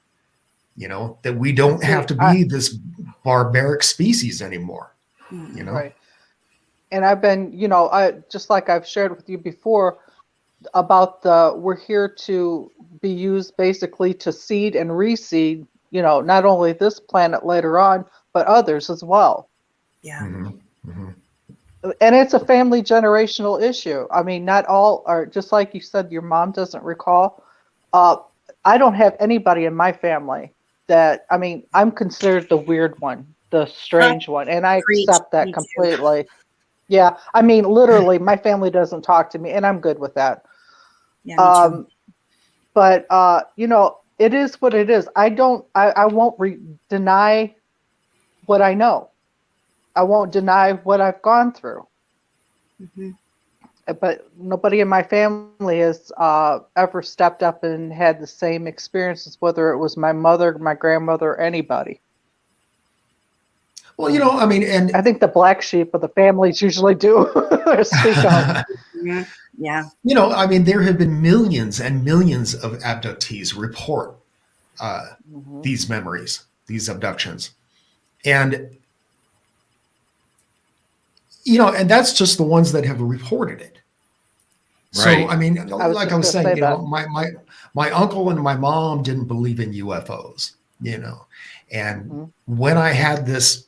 that we don't have to be this barbaric species anymore, Right. And I've been, I just like I've shared with you before about we're here to be used basically to seed and reseed, not only this planet later on, but others as well. Yeah. Mm-hmm. Mm-hmm. And it's a family generational issue. I mean, not all are, just like you said, your mom doesn't recall. I don't have anybody in my family that, I mean, I'm considered the weird one, the strange one, and I accept that completely. Yeah, I mean, literally, my family doesn't talk to me, and I'm good with that. Yeah, me too. But it is what it is. I won't deny what I know. I won't deny what I've gone through. Mm-hmm. But nobody in my family has ever stepped up and had the same experiences, whether it was my mother, my grandmother, or anybody. Well, I mean, and I think the black sheep of the families usually do speak up. Yeah. I mean, there have been millions and millions of abductees report these memories, these abductions. And and that's just the ones that have reported it. Right. So, I mean, like I was saying, that. my uncle and my mom didn't believe in UFOs, and when I had this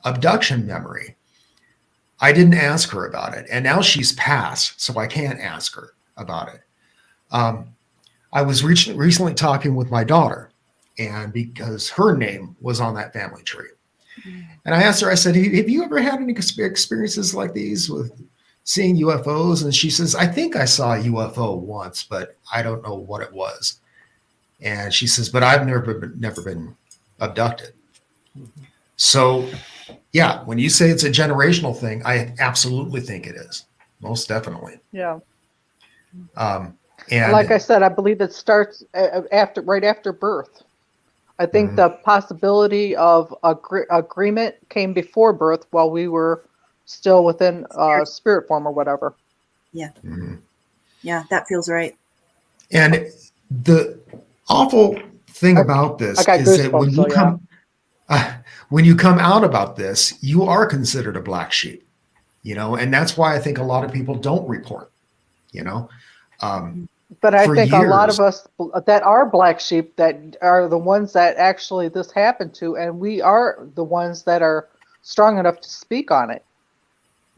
abduction memory, I didn't ask her about it. And now she's passed, so I can't ask her about it. I was recently talking with my daughter, and because her name was on that family tree. And I asked her, I said, have you ever had any experiences like these with seeing UFOs? And she says, I think I saw a UFO once, but I don't know what it was. And she says, but I've never been abducted. So, yeah, when you say it's a generational thing, I absolutely think it is. Most definitely. Yeah. And like I said, I believe it starts right after birth. I think the possibility of agreement came before birth while we were still within spirit form or whatever. Yeah. Yeah, that feels right. And the awful thing about this is that when you come out about this, you are considered a black sheep, and that's why I think a lot of people don't report, But I think years. A lot of us that are black sheep that are the ones that actually this happened to, and we are the ones that are strong enough to speak on it.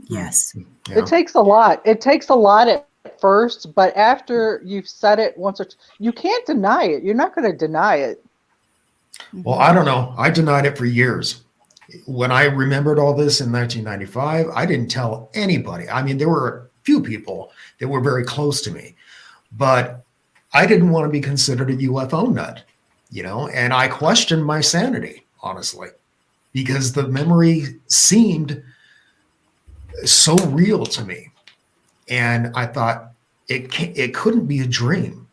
Yes. Yeah. It takes a lot. It takes a lot at first, but after you've said it once or you can't deny it. You're not going to deny it. Well, I don't know. I denied it for years. When I remembered all this in 1995, I didn't tell anybody. I mean, there were a few people that were very close to me, but I didn't want to be considered a UFO nut, and I questioned my sanity, honestly, because the memory seemed so real to me. And I thought it couldn't be a dream.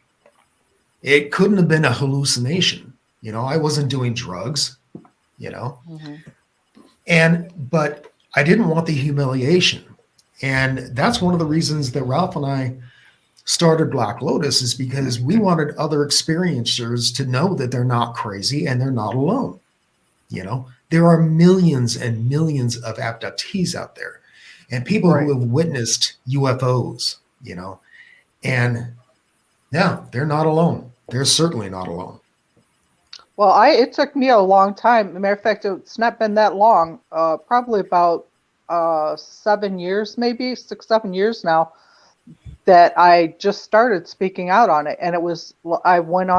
It couldn't have been a hallucination. I wasn't doing drugs, but I didn't want the humiliation. And that's one of the reasons that Ralph and I started Black Lotus, is because we wanted other experiencers to know that they're not crazy and they're not alone. There are millions and millions of abductees out there and people who have witnessed UFOs, and yeah, they're not alone. They're certainly not alone. Well, it took me a long time. As a matter of fact, it's not been that long, probably about 7 years, maybe 6, 7 years now, that I just started speaking out on it. And I went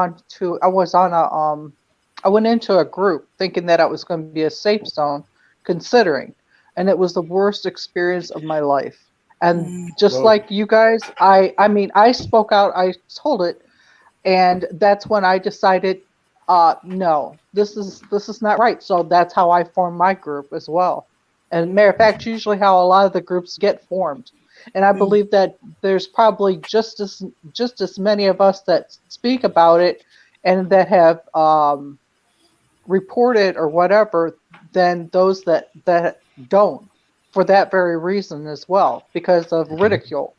into a group thinking that it was going to be a safe zone, considering, and it was the worst experience of my life. And just like you guys, I mean, I spoke out, I told it, and that's when I decided, no, this is not right. So that's how I formed my group as well. And matter of fact, usually how a lot of the groups get formed. And I believe that there's probably just as many of us that speak about it and that have reported or whatever than those that don't, for that very reason as well, because of ridicule.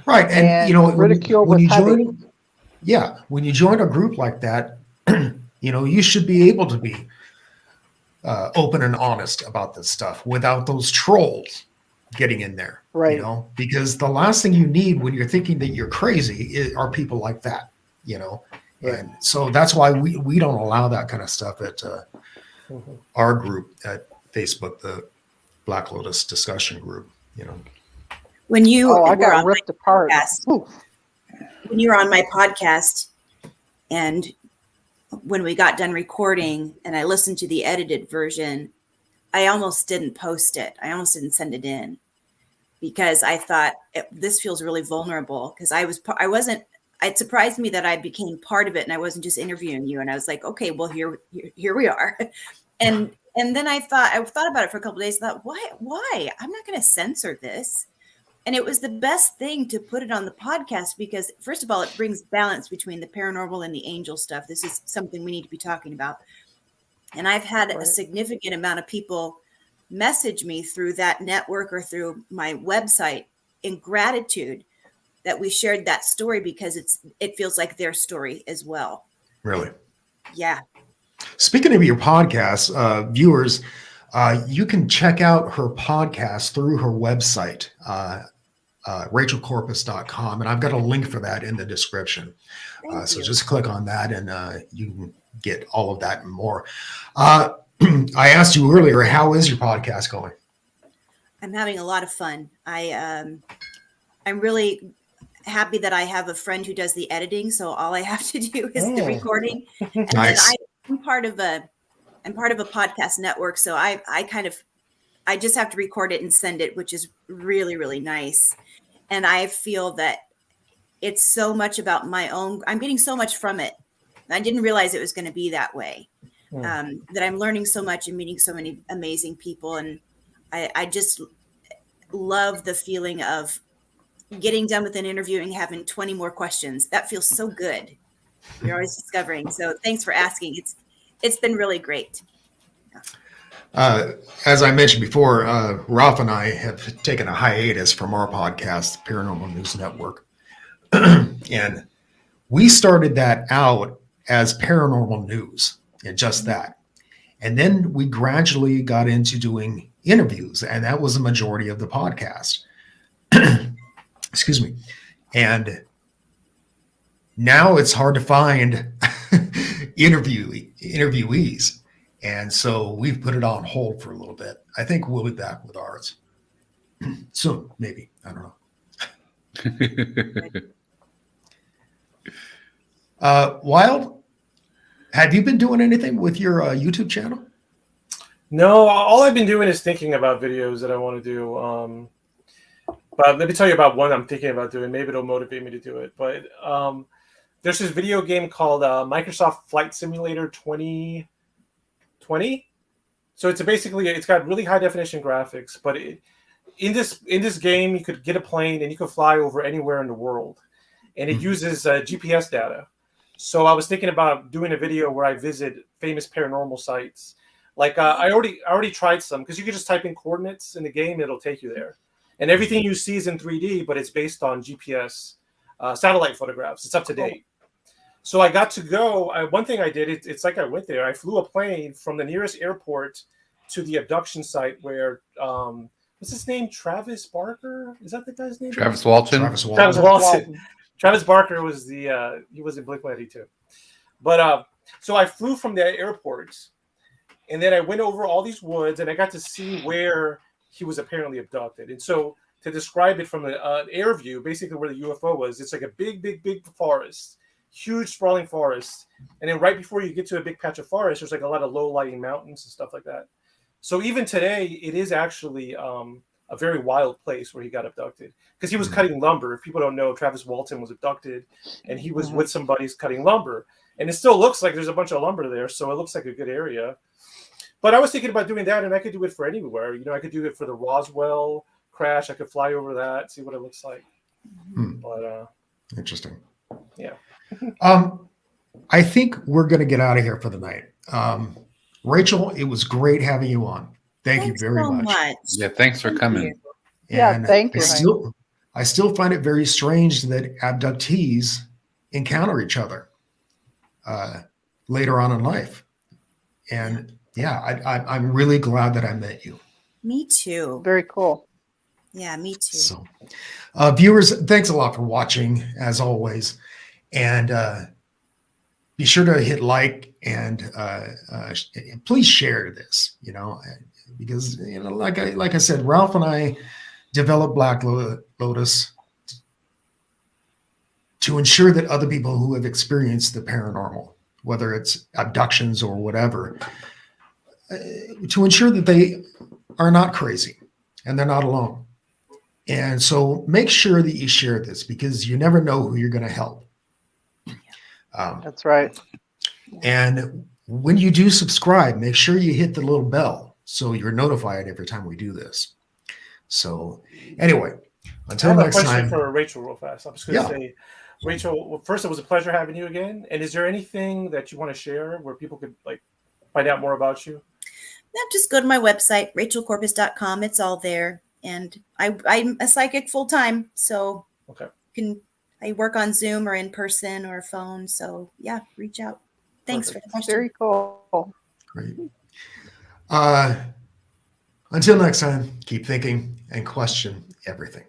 Right. And, ridicule when was you heavy. join, when you join a group like that, you should be able to be open and honest about this stuff without those trolls getting in there, Right. because the last thing you need when you're thinking that you're crazy are people like that, Right. And so that's why we don't allow that kind of stuff at our group at Facebook, the Black Lotus discussion group, When you I were got on ripped my apart. podcast, Ooh. when you were on my podcast, and when we got done recording and I listened to the edited version, I almost didn't post it. I almost didn't send it in because I thought this feels really vulnerable, because it surprised me that I became part of it and I wasn't just interviewing you. And I was like, okay, well, here we are. And then I thought about it for a couple of days. I thought, why? I'm not going to censor this. And it was the best thing to put it on the podcast because, first of all, it brings balance between the paranormal and the angel stuff. This is something we need to be talking about. And I've had a significant amount of people message me through that network or through my website in gratitude that we shared that story, because it feels like their story as well. Really. Yeah. Speaking of your podcast, viewers, you can check out her podcast through her website, rachelcorpus.com. And I've got a link for that in the description. So just click on that and you can get all of that and more. I asked you earlier, how is your podcast going? I'm having a lot of fun. I'm really happy that I have a friend who does the editing. So all I have to do is the recording. And Nice. then I'm part of a podcast network. So I just have to record it and send it, which is really, really nice. And I feel that it's so much about I'm getting so much from it. I didn't realize it was going to be that way, that I'm learning so much and meeting so many amazing people. And I just love the feeling of getting done with an interview and having 20 more questions. That feels so good. You're always discovering. So thanks for asking. It's been really great. As I mentioned before, Ralph and I have taken a hiatus from our podcast, Paranormal News Network. And we started that out as paranormal news and just that. And then we gradually got into doing interviews, and that was the majority of the podcast. Excuse me. And now it's hard to find interviewees. And so we've put it on hold for a little bit. I think we'll be back with ours soon, maybe. I don't know. Wild, have you been doing anything with your YouTube channel? No, all I've been doing is thinking about videos that I want to do. But let me tell you about one I'm thinking about doing. Maybe it'll motivate me to do it. But there's this video game called Microsoft Flight Simulator 2020. So it's got really high definition graphics. But in this game, you could get a plane and you could fly over anywhere in the world. And it uses GPS data. So I was thinking about doing a video where I visit famous paranormal sites. Like I already tried some, because you can just type in coordinates in the game, it'll take you there. And everything you see is in 3D, but it's based on GPS satellite photographs. It's up to date. So I got to go. One thing I did, it's like I went there. I flew a plane from the nearest airport to the abduction site where, what's his name? Travis Barker? Is that the guy's name? Travis Walton. Travis Walton. Travis Barker was he was in Blink-182. But so I flew from the airport, and then I went over all these woods, and I got to see where he was apparently abducted. And so to describe it from an air view, basically where the UFO was, it's like a big forest, huge sprawling forest. And then right before you get to a big patch of forest, there's like a lot of low-lying mountains and stuff like that. So even today, it is actually a very wild place where he got abducted, because he was cutting lumber. If people don't know, Travis Walton was abducted, and he was with some buddies cutting lumber. And it still looks like there's a bunch of lumber there, so it looks like a good area. But I was thinking about doing that, and I could do it for anywhere. I could do it for the Roswell crash, I could fly over that, see what it looks like. Hmm. But Interesting. yeah. I think we're going to get out of here for the night. Rachel, it was great having you on. Thank you Thanks very so much. Yeah, thanks for Thank coming. you. Yeah, And thank you, I still find it very strange that abductees encounter each other later on in life. And yeah, I'm really glad that I met you. Me too. Very cool. Yeah, me too. So, viewers, thanks a lot for watching, as always. And be sure to hit like and please share this, because, like I said, Ralph and I developed Black Lotus to ensure that other people who have experienced the paranormal, whether it's abductions or whatever, to ensure that they are not crazy and they're not alone. And so make sure that you share this, because you never know who you're going to help. That's right. And when you do subscribe, make sure you hit the little bell so you're notified every time we do this. So anyway, I until have a next question time. for Rachel real fast. I'm just going to say, Rachel, well, first, it was a pleasure having you again. And is there anything that you want to share where people could find out more about you? Yeah, just go to my website, rachelcorpus.com. It's all there. And I'm a psychic full time. So I work on Zoom or in person or phone. So yeah, reach out. Thanks for the question. Very cool. Great. Until next time, keep thinking and question everything.